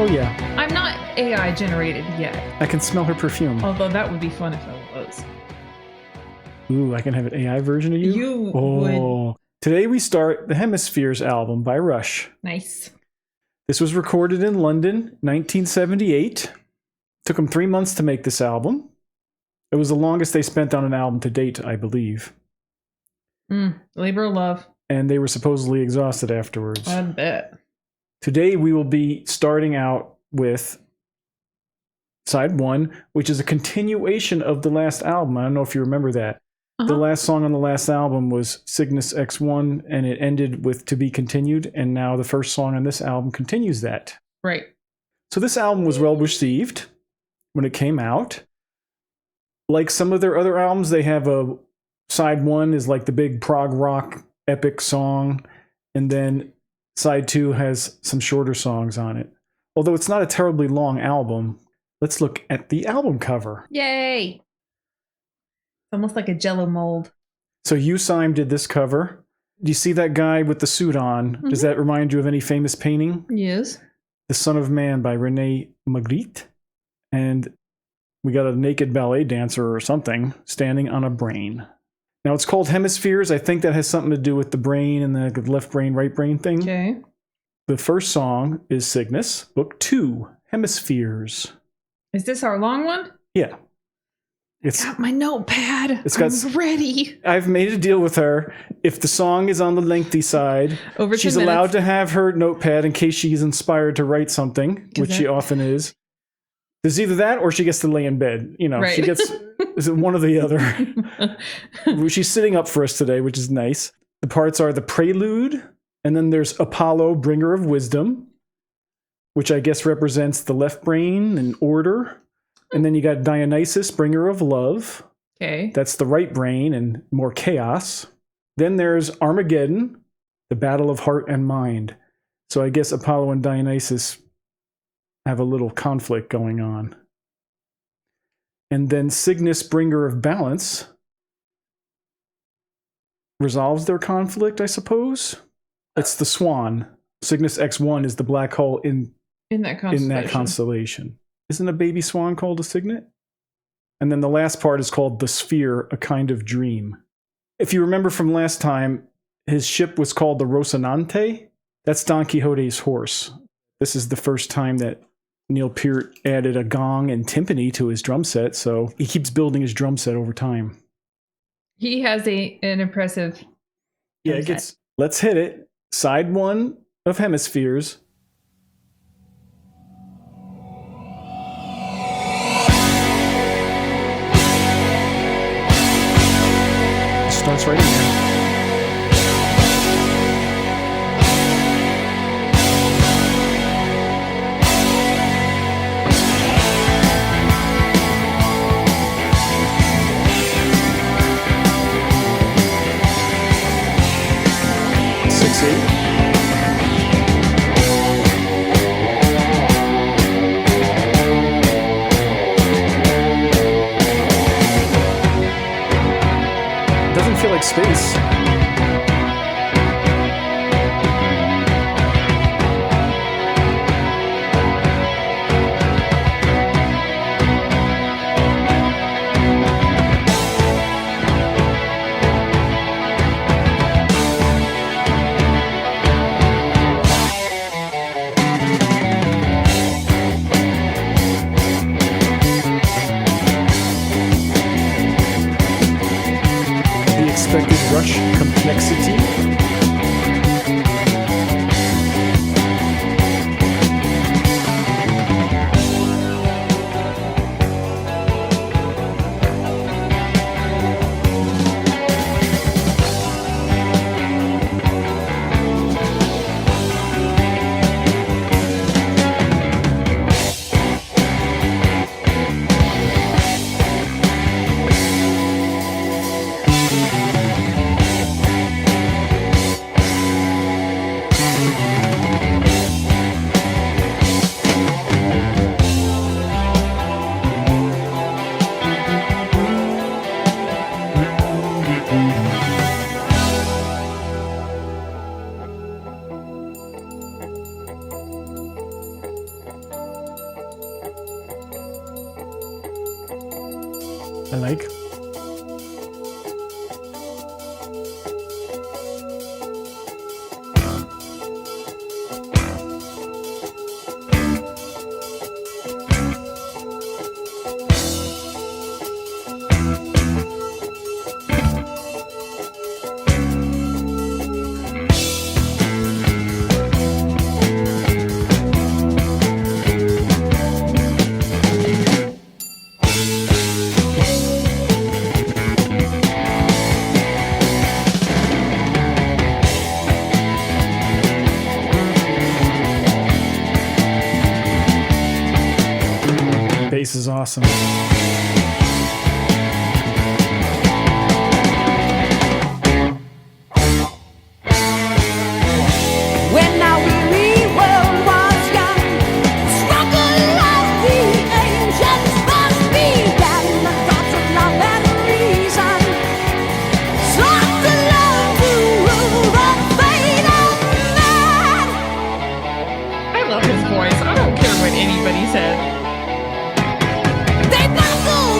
Oh, yeah. I'm not AI generated yet. I can smell her perfume. Although that would be fun if I was. Ooh, I can have an AI version of you? You would. Today we start the Hemispheres album by Rush. Nice. This was recorded in London, 1978. Took them 3 months to make this album. It was the longest they spent on an album to date, I believe. Labor of love. And they were supposedly exhausted afterwards. I bet. Today we will be starting out with side 1, which is a continuation of the last album. I don't know if you remember that. The last song on the last album was Cygnus X-1, and it ended with To Be Continued, and now the first song on this album continues that. Right. So this album was well received when it came out. Like some of their other albums, they have a side 1 is like the big prog rock epic song, and then side 2 has some shorter songs on it. Although it's not a terribly long album, let's look at the album cover. Yay! Almost like a Jello mold. So Usaim did this cover. Do you see that guy with the suit on? Does that remind you of any famous painting? Yes. The Son of Man by René Magritte. And we got a naked ballet dancer or something standing on a brain. Now it's called Hemispheres. I think that has something to do with the brain and the left brain, right brain thing. Okay. The first song is Cygnus, Book 2, Hemispheres. Is this our long one? Yeah. Got my notepad. I'm ready. I've made a deal with her. If the song is on the lengthy side, she's allowed to have her notepad in case she's inspired to write something, which she often is. There's either that or she gets to lay in bed. You know, right. She gets is it one or the other. She's sitting up for us today, which is nice. The parts are the Prelude, and then there's Apollo, Bringer of Wisdom, which I guess represents the left brain and order. And then you got Dionysus, Bringer of Love. Okay. That's the right brain and more chaos. Then there's Armageddon, the battle of heart and mind. So I guess Apollo and Dionysus have a little conflict going on. And then Cygnus, Bringer of Balance, resolves their conflict, I suppose. It's the swan. Cygnus X-1 is the black hole in that constellation. Isn't a baby swan called a cygnet? And then the last part is called the Sphere, a kind of dream. If you remember from last time, his ship was called the Rocinante. That's Don Quixote's horse. This is the first time that Neil Peart added a gong and timpani to his drum set, so he keeps building his drum set over time. He has an impressive drum set. Let's hit it. Side 1 of Hemispheres. Starts right in there. Doesn't feel like space. Expected Rush complexity. I like. Bass is awesome. When our weary world was young, the struggle of the ancients was began. The gods of love and reason sought to learn to rule the fate of man. I love his voice. I don't care what anybody said. They battled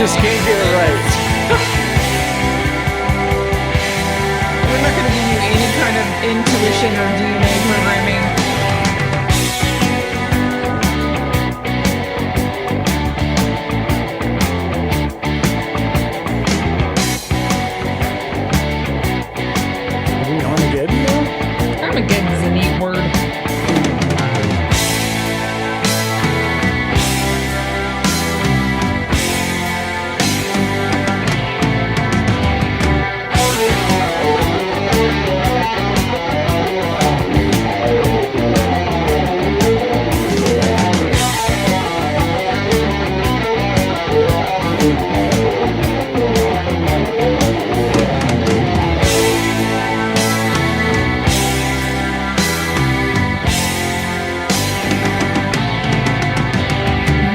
just can't get it right. We're not going to give you any kind of intuition or DNA programming. Are we Armageddon now? Armageddon is a neat word.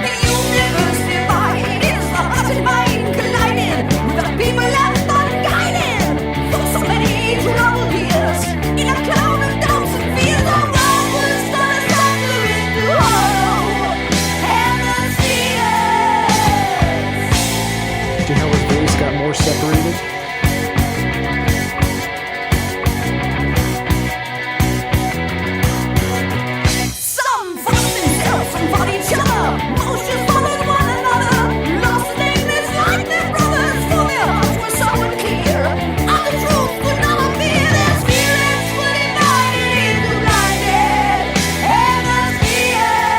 The universe divine is the heart and mind colliding with the people left unguided for so many troubled years. In a cloud of doubts and fears, the world was torn asunder into hollow hemispheres. See how his voice got more separated? Some fought themselves, some fought each other. Most just followed one another. Lost in aimless like their brothers, for their hearts were so unclear. And the truth could not appear. Their spirits were divided into blinded hemispheres.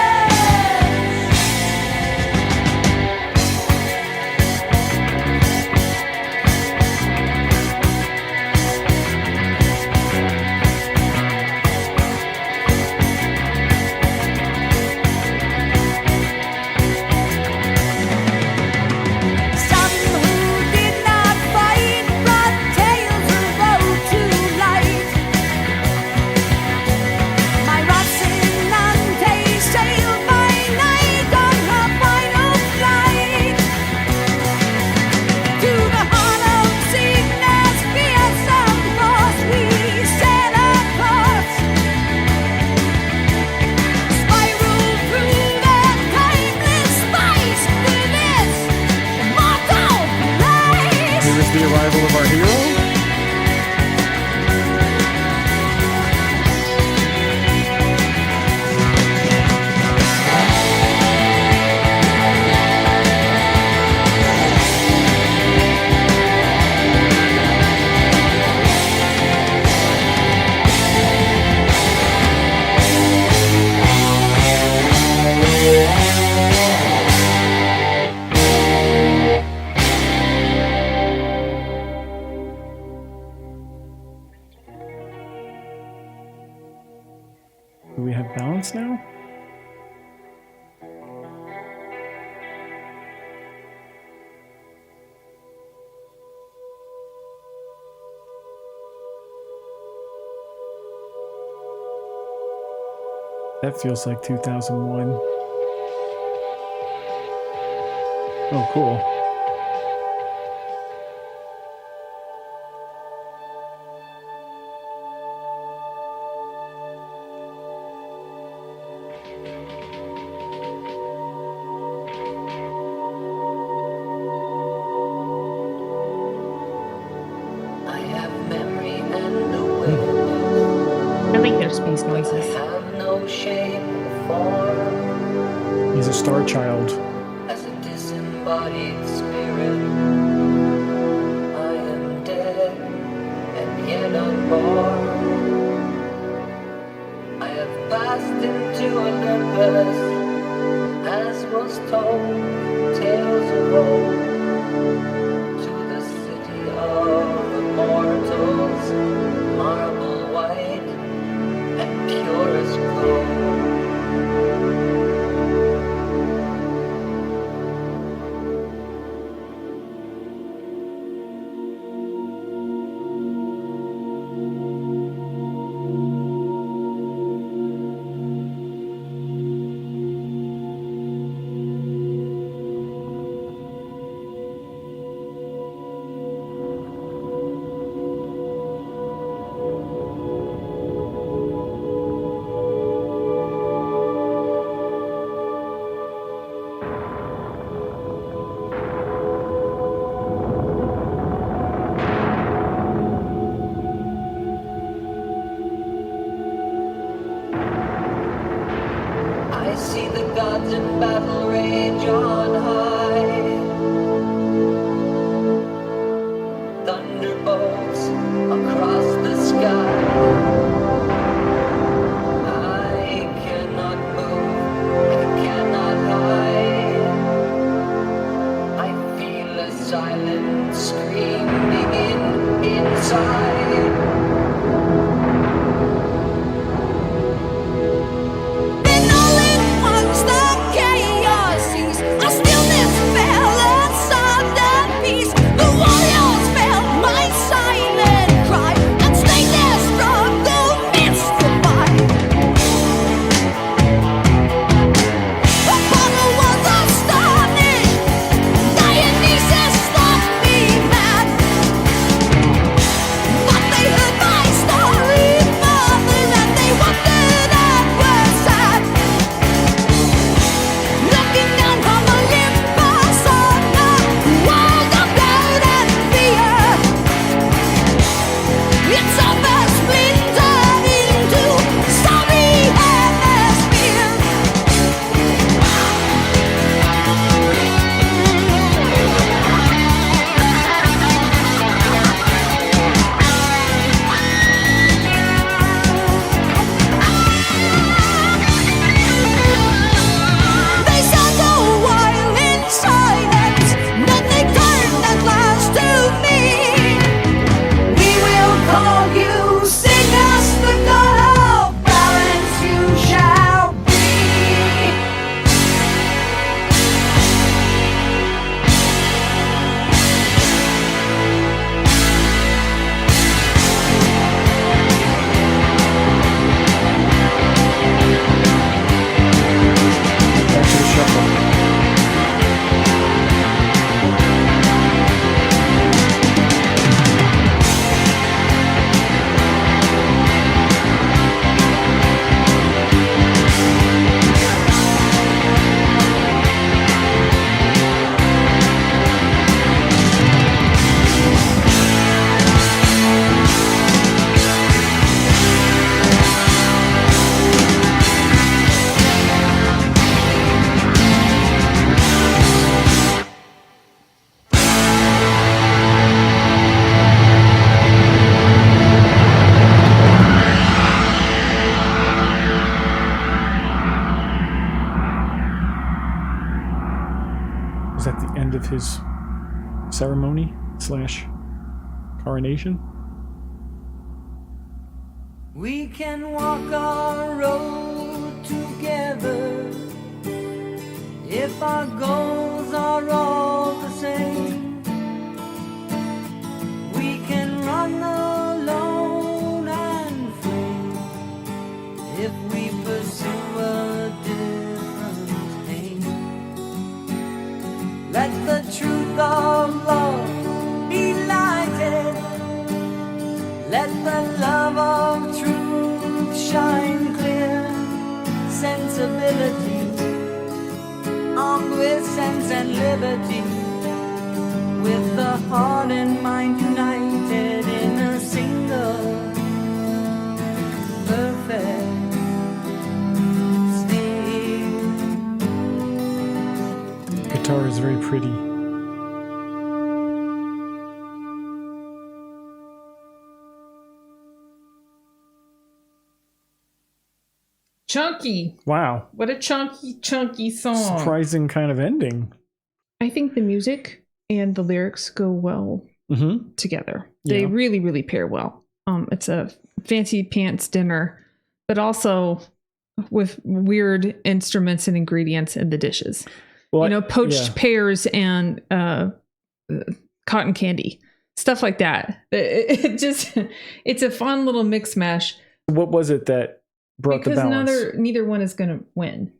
Some who did not fight brought tales of woe to light. My Rocinante sailed by night on her final flight to the heart of Cygnus fearsome force. We set our course, spiral through that timeless space to this immortal place. Here is the arrival of our hero. Do we have balance now? That feels like 2001. Oh, cool. I have memory and awareness. I like their space noises. Have no shape or form. He's a star child. As a disembodied spirit, I am dead and yet unborn. I have passed into Olympus, as was told, tales of old, to the city of immortals, marble white and purest gold. I see the gods in battle rage on high. Thunderbolts across the sky. I cannot move, I cannot hide. I feel a silent screaming inside. Then all at once the chaos ceased. A stillness fell, a sudden peace. The warriors felt my silent cry and stayed their struggle mystified. Apollo was astonished. Dionysus thought me mad. But they heard my story, mother, and they wondered and were sad. Looking down from Olympus on a world of doubt and fear, its upper splintered into sorry hemispheres. They sat a while in silence, then they turned at last to me. We will call you Cygnus, the god of balance you shall be. Back to the shuffle. Was that the end of his ceremony / coronation? We can walk our road together if our goals are all the same. We can run alone and free if we pursue a different aim. Let the truth of love be lighted. Let the love of truth shine clear. Sensibility, armed with sense and liberty, with the heart and mind united in a single perfect state. Guitar is very pretty. Chunky. Wow. What a chunky song. Surprising kind of ending. I think the music and the lyrics go well together. They Yeah. really, really pair well. It's a fancy pants dinner, but also with weird instruments and ingredients in the dishes. Well, Poached pears and cotton candy, stuff like that. It's a fun little mix mash. What was it that brought the balance? Because neither one is going to win.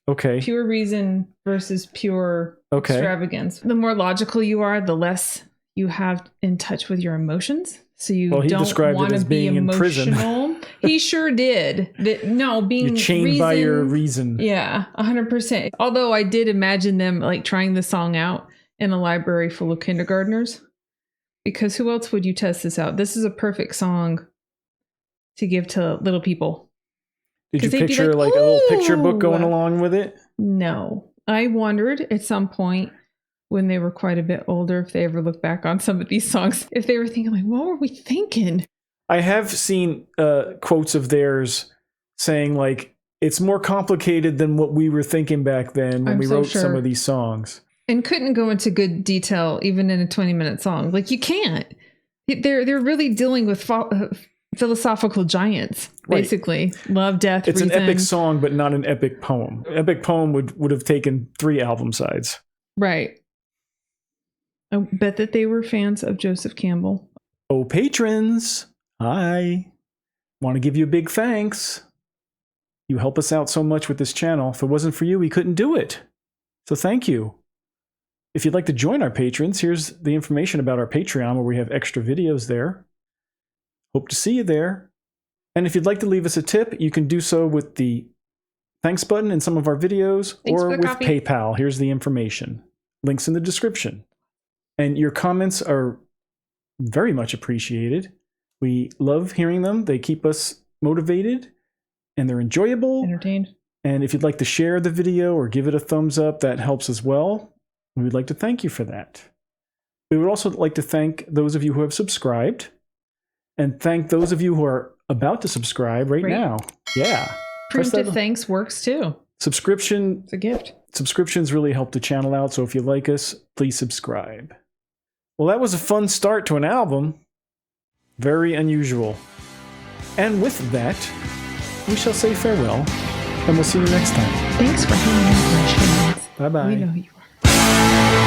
Okay. Pure reason versus pure Okay. extravagance. The more logical you are, the less you have in touch with your emotions. So you Well, he don't described it want as to be being in prison. emotional. He sure did. Being You're chained by your reason. Yeah, 100%. Although I did imagine them like trying the song out in a library full of kindergartners. Because who else would you test this out? This is a perfect song to give to little people. Did you 'Cause they'd be picture like, like a little picture book "Ooh." going along with it? No. I wondered at some point when they were quite a bit older, if they ever look back on some of these songs, if they were thinking, like, what were we thinking? I have seen quotes of theirs saying, like, it's more complicated than what we were thinking back then when I'm we so wrote some sure. of these songs. And couldn't go into good detail even in a 20-minute song. Like, you can't. They're really dealing with philosophical giants, Right. basically. Love, death, It's reason. an epic song, but not an epic poem. An epic poem would have taken 3 album sides. Right. I bet that they were fans of Joseph Campbell. Oh, patrons, hi. Want to give you a big thanks. You help us out so much with this channel. If it wasn't for you, we couldn't do it. So thank you. If you'd like to join our patrons, here's the information about our Patreon where we have extra videos there. Hope to see you there. And if you'd like to leave us a tip, you can do so with the thanks button in some of our videos Thanks or for the with copy. PayPal. Here's the information. Links in the description. And your comments are very much appreciated. We love hearing them. They keep us motivated and they're enjoyable. Entertained. And if you'd like to share the video or give it a thumbs up, that helps as well. We would like to thank you for that. We would also like to thank those of you who have subscribed and thank those of you who are about to subscribe right now. Yeah. Press Preemptive that- thanks works too. Subscription. It's a gift. Subscriptions really help the channel out, so if you like us, please subscribe. Well, that was a fun start to an album. Very unusual. And with that, we shall say farewell, and we'll see you next time. Thanks for hanging out, my friends. Bye-bye. We know you are.